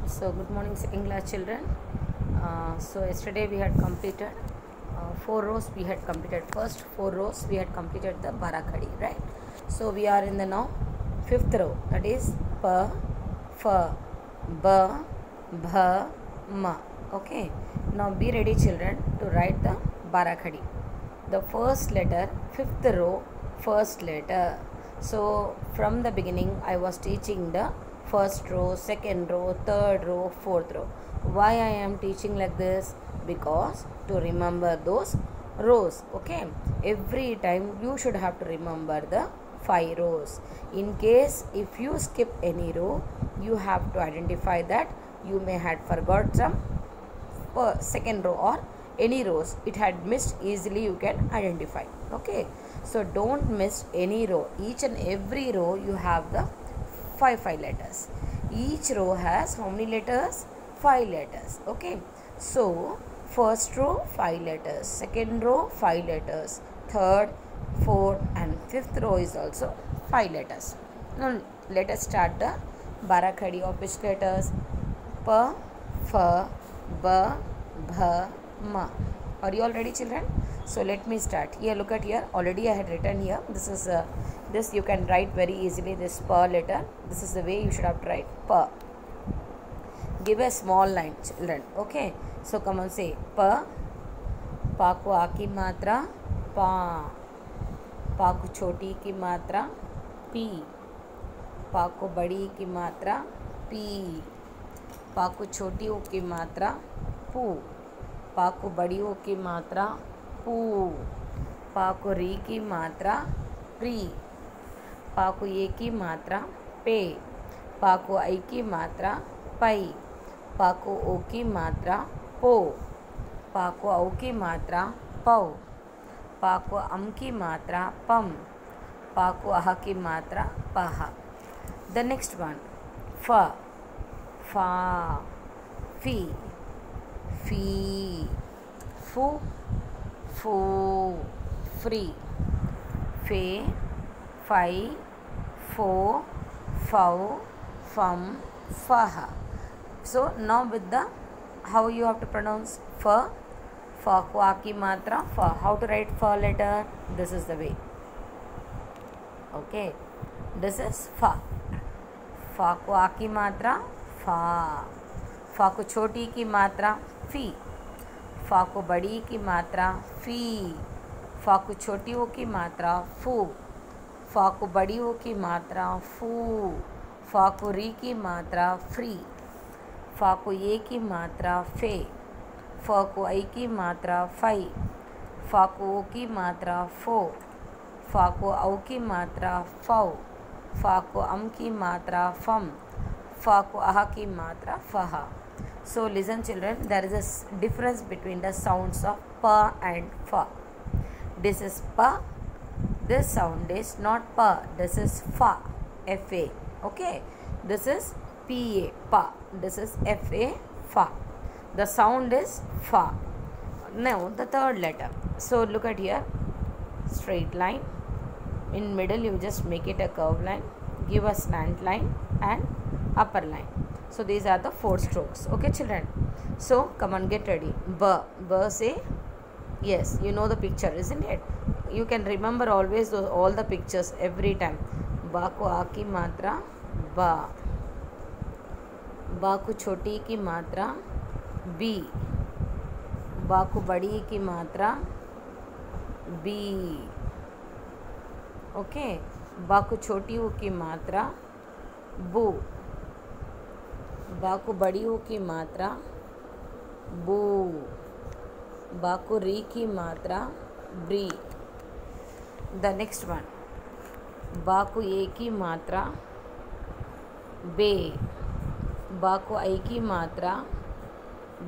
So good morning second class children. So yesterday we had completed 4 rows. We had completed first 4 rows. We had completed the Barakhadi, right? So we are in the now 5th row, that is pa, fa, ba, bha, ma. Okay, now be ready children to write the Barakhadi. The first letter, 5th row, first letter. So from the beginning I was teaching the first row, second row, third row, fourth row. Why I am teaching like this? Because to remember those rows. Okay, every time you should have to remember the 5 rows. In case if you skip any row, you have to identify that you may had forgot some second row or any rows it had missed. Easily you can identify. Okay, so don't miss any row. Each and every row you have the 5 letters. Each row has how many letters? 5 letters. Okay, so first row 5 letters, second row 5 letters, third, fourth and fifth row is also 5 letters. Now let us start the Barakhadi of which letters? Pa, fa, ba, bha, ma. Are you all ready children? So let me start. Here look at here, already I had written here. This is this you can write very easily, this pa letter. This is the way you should have to write pa. Give a small line children. Okay, so come on, say pa. Pa को आ की मात्रा पा, पा को छोटी की मात्रा P, पा को बड़ी की मात्रा पी, पा को छोटी ओ की मात्रा पू, पा को बड़ी ओ की मात्रा पू, पा को री की मात्रा प्री, पा को ए की मात्रा पे, पा को आई की मात्रा पई, पा को ओ की मात्रा पो, पा को औ की मात्रा पौ, पा को अम की मात्रा पम, पा को अह की मात्रा पह. The next one, fa, fa, fi, fi, fu, fu, free, fe, fi, fo, fau, fum, faha. So now with the how you have to pronounce fa. Fa को आ की मात्रा fa. How to write fa letter? This is the way. Okay, this is fa. fa को आ की मात्रा fa. fa को छोटी की मात्रा fi. fa को बड़ी की मात्रा fi. fa को छोटी ओ की मात्रा fu. fa को बड़ी ओ की मात्रा fu. fa को री की मात्रा free. fa को ये की मात्रा फे. फ को आई की मात्रा फई. फा को ओ की मात्रा फो. फा को औ की मात्रा फौ. फा को अम की मात्रा फम. फा को अह की मात्रा फहा. So listen children, there is a difference between the sounds of pa and fa. This is pa. This sound is not pa. This is fa. F-A. Okay. This is P-A. Pa. This is F-A. Fa. The sound is fa. Now the third letter. So look at here. Straight line. In middle you just make it a curved line. Give a slant line and upper line. So these are the 4 strokes. Okay children. So come on, get ready. Ba. Ba say yes. You know the picture, isn't it? You can remember always those, all the pictures every time. Ba को आ की मात्रा बा. बा को छोटी की मात्रा B. बा को बड़ी की मात्रा बी. ओके, बा को छोटी ओ की मात्रा बू. बा को बड़ी ओ की मात्रा बू. बा को री की मात्रा ब्री. द नेक्स्ट वन, बा को ए की मात्रा बे. बा को आई की मात्रा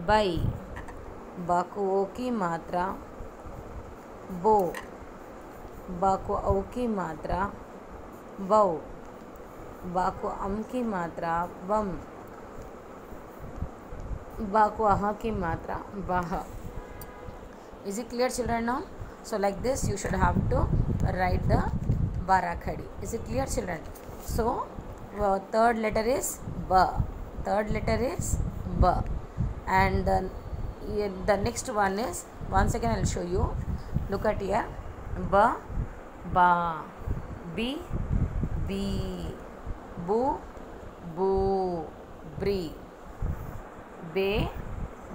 बई. बा को ओ की मात्रा बो. बा को औ की मात्रा बौ. बा को अम की मात्रा बम. बा को अह की मात्रा बह. Is it clear children now? So like this you should have to write the Barakhadi. Is it clear children? So third letter is ba. third letter is B. And then the next one is, once again I will show you. Look at here. B, ba, B, bee, boo, boo, bree, bay,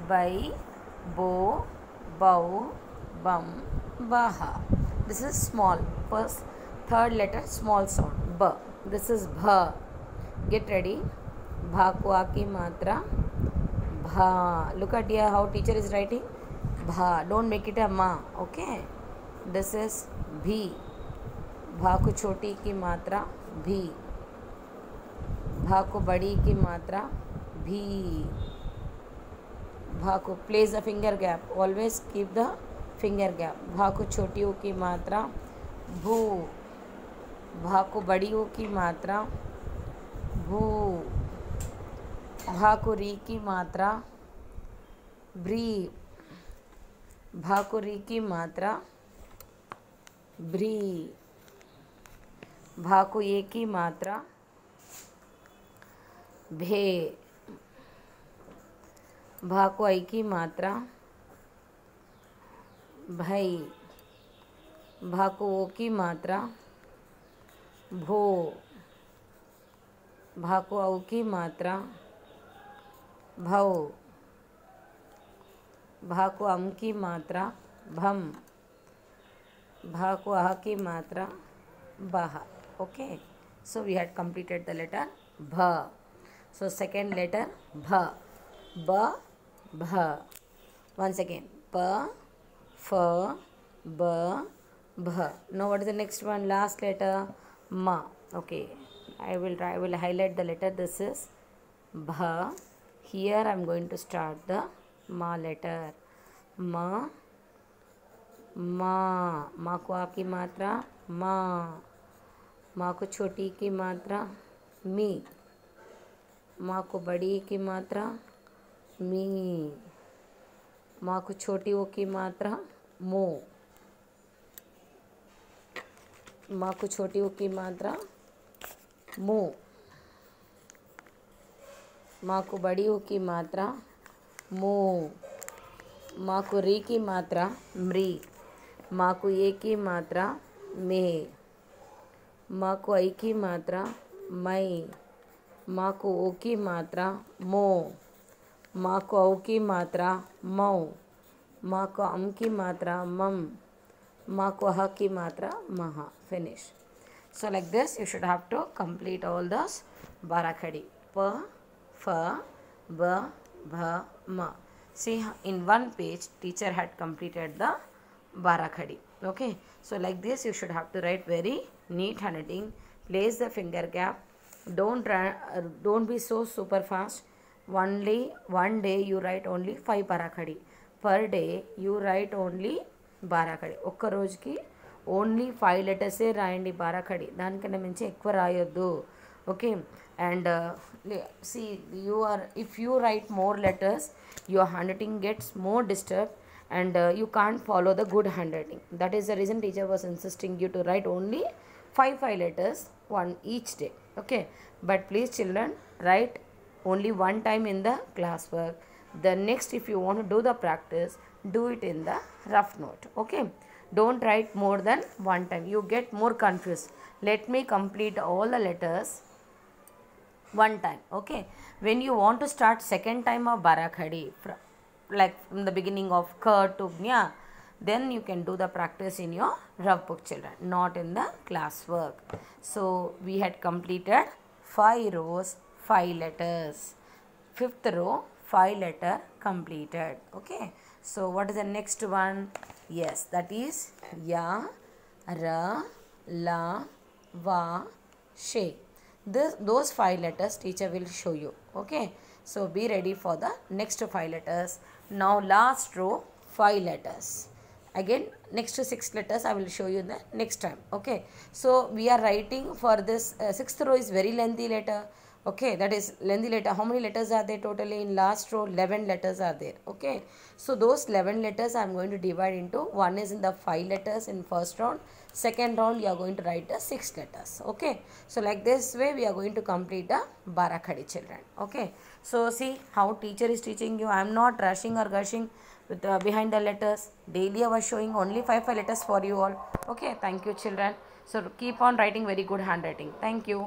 by, bow, bow, bum, baha. This is small. First, third letter, small sound. B. This is bha. Get ready. Bha ko a ki matra. Bha. Look at here how teacher is writing. Bha. Don't make it a ma. Okay. This is bhi. भा को छोटी की मात्रा भी, भा को बड़ी की मात्रा भी, भा को place the finger gap, always keep the finger gap. भा को छोटियों की मात्रा भू, भा को बड़ियों की मात्रा भू, भा को री की मात्रा ब्री, भा को री की मात्रा ब्री, भा को ये की मात्रा भे, भा को आई की मात्रा भई, भा को ओ की मात्रा भो, भा को औ की मात्रा भव, भा को अम की मात्रा भम, भा को आह की मात्रा बाहा. Okay, so we had completed the letter bha. So second letter bha, ba, bha. Once again, pa, fa, ba, bha. Now what is the next one? Last letter ma. Okay, I will highlight the letter. This is bha. Here I am going to start the ma letter. Ma, ma, ma को आ की मात्रा ma, माँ को छोटी की मात्रा मी, माँ को बड़ी की मात्रा मी, माँ को छोटी ओ की मात्रा मो, माँ को छोटी ओ की मात्रा मो, माँ को बड़ी ओ की मात्रा मो, माँ को री की मात्रा मृ, माँ को ये की मात्रा मे, माँ को आई की मात्रा मई, माँ को ओ की मात्रा मो, माँ को औ की मात्रा मौ, माँ को अम की मात्रा मम, माँ को ह की मात्रा महा. Finish. So like this you should have to complete all those Barakhadi. Pa, fa, ba, bha, ma. See, in one page teacher had completed the Barakhadi. Okay, so like this you should have to write very neat handwriting. Place the finger gap. Don't be so super fast. One day you write only 5 Barakhadi. Per day you write only Barakhadi. ఒక్క రోజుకి only 5 లెటర్సే రాయండి బారాఖడి, దానికన్నా మించి ఎక్కువ రాయొద్దు. Okay, and see, if you write more letters your handwriting gets more disturbed and you can't follow the good handwriting. That is the reason teacher was insisting you to write only 5 letters one each day. Okay, but please children, write only one time in the classwork. The next, if you want to do the practice, do it in the rough note. Okay, don't write more than one time, you get more confused. Let me complete all the letters one time. Okay, when you want to start second time of Barakhadi, like from the beginning of K to Gnya, then you can do the practice in your rough book children, not in the classwork. So we had completed 5 rows 5 letters, 5th row 5 letter completed. Okay, so what is the next one? Yes, that is ya, ra, la, va, she. Those 5 letters teacher will show you. Okay, so be ready for the next 5 letters. Now last row 5 letters. Again next 6 letters I will show you the next time. Okay, so we are writing for this 6th row is very lengthy letter. Okay, that is lengthy letter. How many letters are there totally in last row? 11 letters are there. Okay, so those 11 letters I am going to divide into, one is in the 5 letters in first round, second round you are going to write the 6 letters. Okay, so like this way we are going to complete the Barakhadi, children. Okay, so see how teacher is teaching you. I am not rushing or gushing with behind the letters. Daily I was showing only 5 letters for you all. Okay, thank you, children. So keep on writing very good handwriting. Thank you.